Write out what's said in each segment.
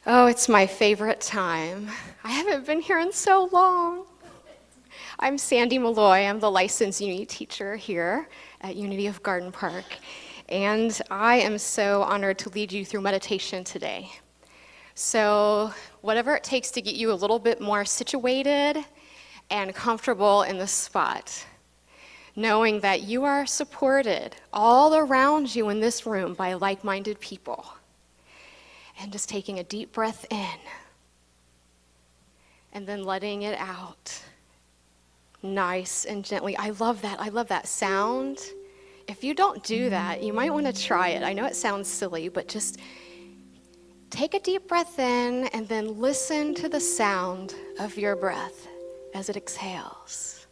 Oh, it's my favorite time. I haven't been here in so long. I'm Sandy Malloy. I'm the licensed Unity teacher here at Unity of Garden Park. And I am so honored to lead you through meditation today. So whatever it takes to get you a little bit more situated and comfortable in the spot, knowing that you are supported all around you in this room by like-minded people. And just taking a deep breath in and then letting it out nice and gently. I love that sound. If you don't do that, you might want to try it. I know it sounds silly, but just take a deep breath in and then listen to the sound of your breath as it exhales.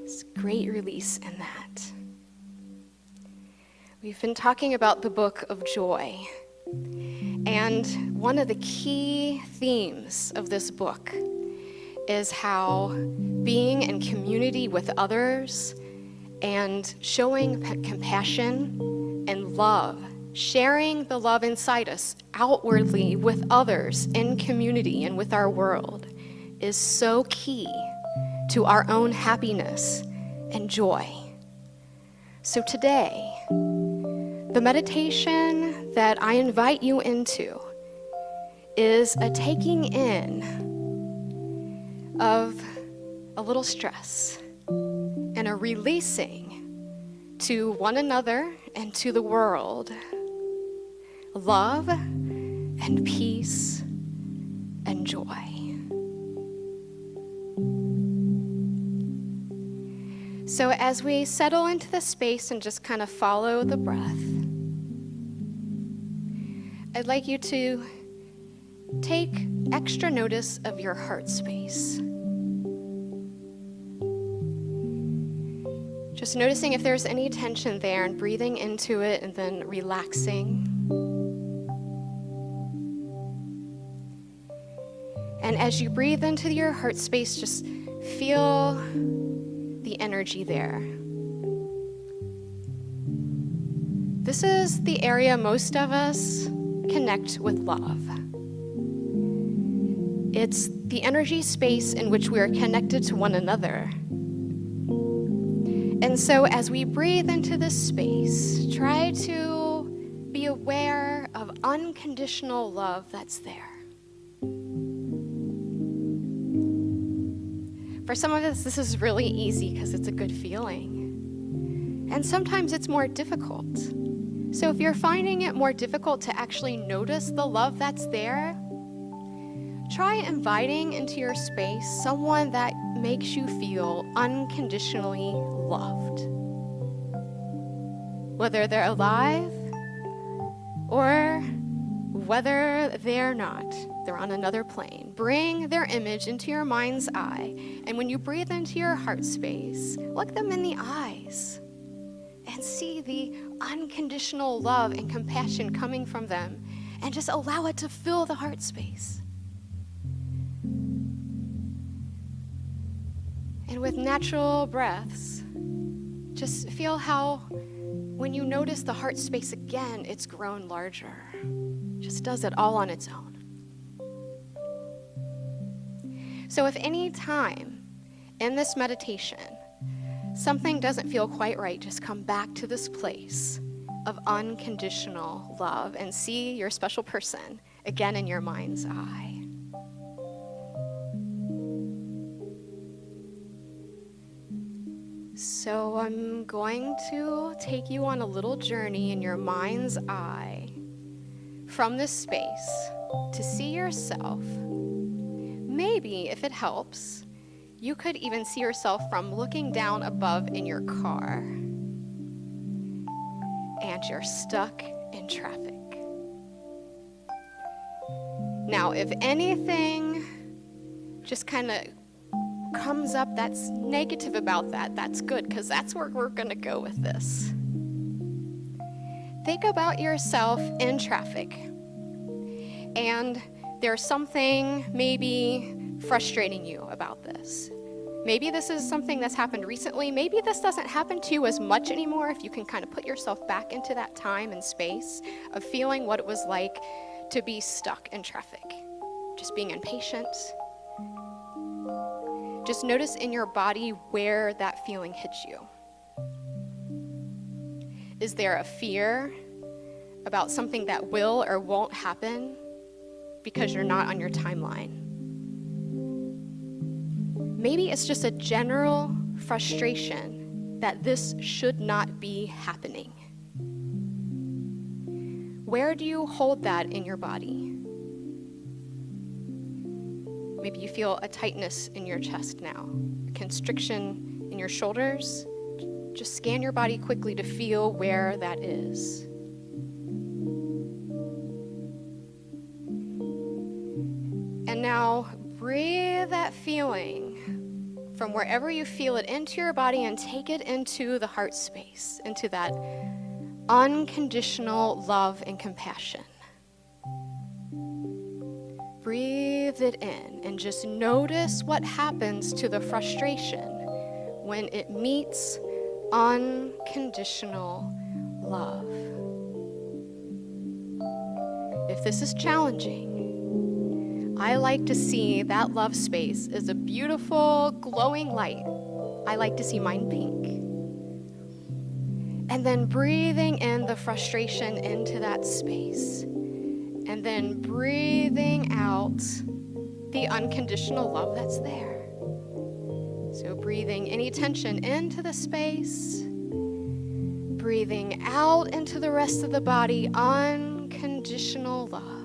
It's a great release in that. We've been talking about the book of joy. And one of the key themes of this book is how being in community with others and showing compassion and love, sharing the love inside us outwardly with others in community and with our world is so key to our own happiness and joy. So today, the meditation that I invite you into is a taking in of a little stress and a releasing to one another and to the world love and peace and joy. So as we settle into the space and just kind of follow the breath, I'd like you to take extra notice of your heart space. Just noticing if there's any tension there and breathing into it and then relaxing. And as you breathe into your heart space, just feel the energy there. This is the area most of us connect with love. It's the energy space in which we are connected to one another. And so as we breathe into this space, try to be aware of unconditional love that's there. For some of us, this is really easy because it's a good feeling. And sometimes it's more difficult. So if you're finding it more difficult to actually notice the love that's there, try inviting into your space someone that makes you feel unconditionally loved. Whether they're alive or whether they're not, they're on another plane. Bring their image into your mind's eye, and when you breathe into your heart space, look them in the eyes and see the unconditional love and compassion coming from them, and just allow it to fill the heart space. And with natural breaths, just feel how when you notice the heart space again, it's grown larger. Just does it all on its own. So if any time in this meditation something doesn't feel quite right, just come back to this place of unconditional love and see your special person again in your mind's eye. So I'm going to take you on a little journey in your mind's eye from this space to see yourself. Maybe, if it helps, you could even see yourself from looking down above in your car and you're stuck in traffic. Now, if anything just kind of comes up that's negative about that, that's good, because that's where we're going to go with this. Think about yourself in traffic, and there's something maybe frustrating you about this. Maybe this is something that's happened recently. Maybe this doesn't happen to you as much anymore if you can kind of put yourself back into that time and space of feeling what it was like to be stuck in traffic, just being impatient. Just notice in your body where that feeling hits you. Is there a fear about something that will or won't happen because you're not on your timeline? Maybe it's just a general frustration that this should not be happening. Where do you hold that in your body? Maybe you feel a tightness in your chest now, a constriction in your shoulders. Just scan your body quickly to feel where that is. And now breathe that feeling from wherever you feel it into your body and take it into the heart space, into that unconditional love and compassion. Breathe it in and just notice what happens to the frustration when it meets unconditional love. If this is challenging, I like to see that love space as a beautiful, glowing light. I like to see mine pink. And then breathing in the frustration into that space. And then breathing out the unconditional love that's there. So breathing any tension into the space, breathing out into the rest of the body, unconditional love.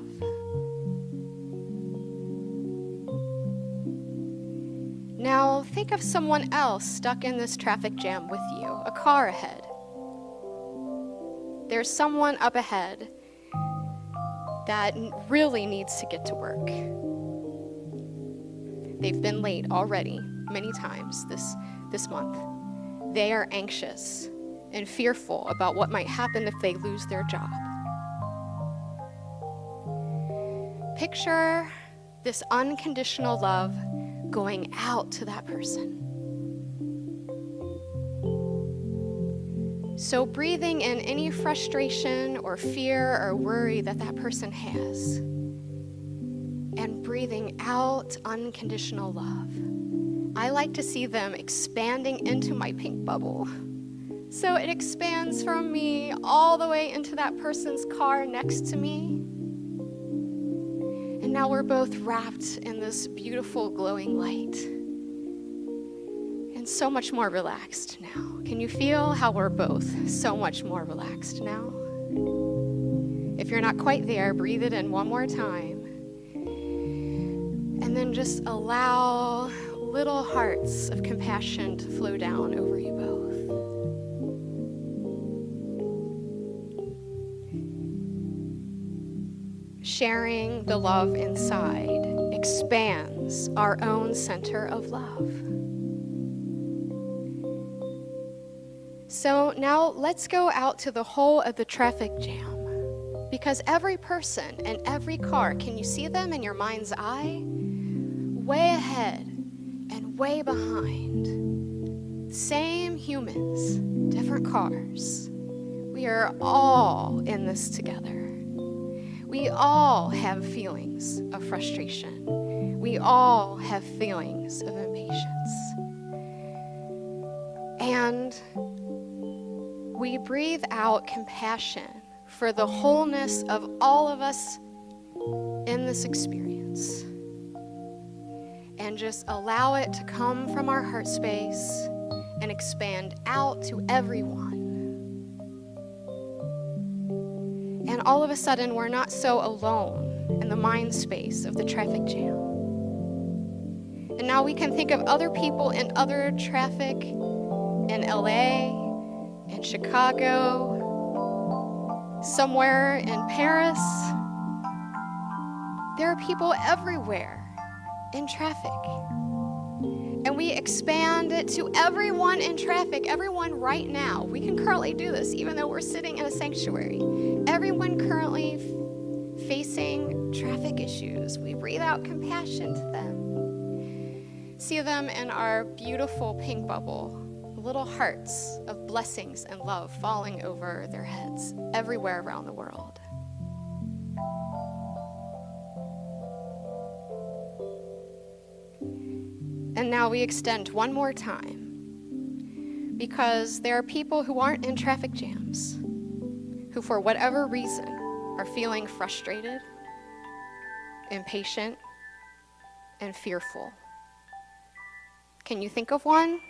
Now think of someone else stuck in this traffic jam with you, a car ahead. There's someone up ahead that really needs to get to work. They've been late already many times this month. They are anxious and fearful about what might happen if they lose their job. Picture this unconditional love going out to that person. So breathing in any frustration or fear or worry that that person has, and breathing out unconditional love. I like to see them expanding into my pink bubble. So it expands from me all the way into that person's car next to me. And now we're both wrapped in this beautiful glowing light. And so much more relaxed now. Can you feel how we're both so much more relaxed now? If you're not quite there, breathe it in one more time. And then just allow little hearts of compassion to flow down over you both. Sharing the love inside expands our own center of love. So now let's go out to the whole of the traffic jam. Because every person and every car, can you see them in your mind's eye? Way ahead and way behind. Same humans, different cars. We are all in this together. We all have feelings of frustration. We all have feelings of impatience. And we breathe out compassion for the wholeness of all of us in this experience. And just allow it to come from our heart space and expand out to everyone. And all of a sudden, we're not so alone in the mind space of the traffic jam. And now we can think of other people in other traffic in LA, in Chicago, somewhere in Paris. There are people everywhere in traffic. And we expand it to everyone in traffic, everyone right now. We can currently do this, even though we're sitting in a sanctuary. Everyone currently facing traffic issues. We breathe out compassion to them. See them in our beautiful pink bubble, little hearts of blessings and love falling over their heads everywhere around the world. And now we extend one more time, because there are people who aren't in traffic jams, who for whatever reason are feeling frustrated, impatient, and fearful. Can you think of one?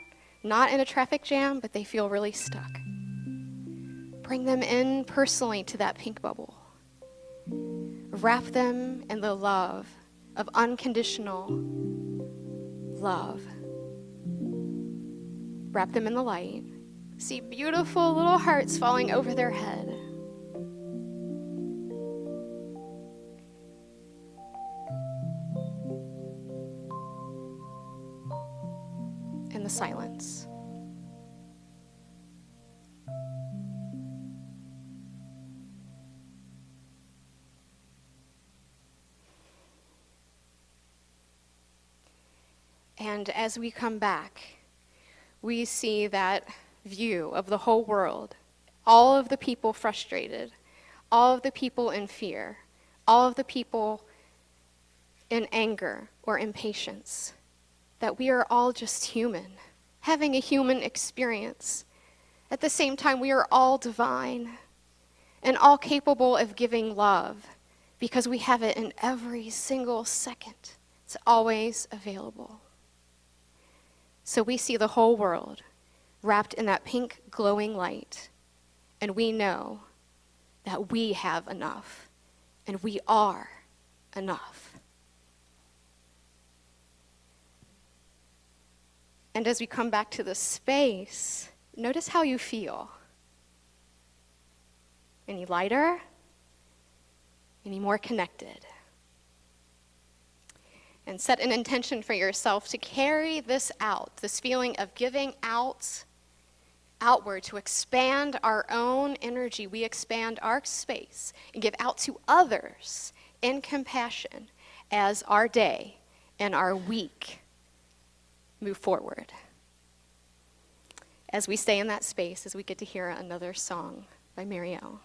Not in a traffic jam, but they feel really stuck. Bring them in personally to that pink bubble. Wrap them in the love of unconditional love. Wrap them in the light. See beautiful little hearts falling over their head. In the silence. And as we come back, we see that view of the whole world, all of the people frustrated, all of the people in fear, all of the people in anger or impatience, that we are all just human, having a human experience. At the same time, we are all divine and all capable of giving love because we have it in every single second. It's always available. So we see the whole world wrapped in that pink glowing light, and we know that we have enough, and we are enough. And as we come back to the space, notice how you feel. Any lighter? Any more connected? And set an intention for yourself to carry this out, this feeling of giving outward, to expand our own energy. We expand our space and give out to others in compassion as our day and our week move forward. As we stay in that space, as we get to hear another song by Marielle.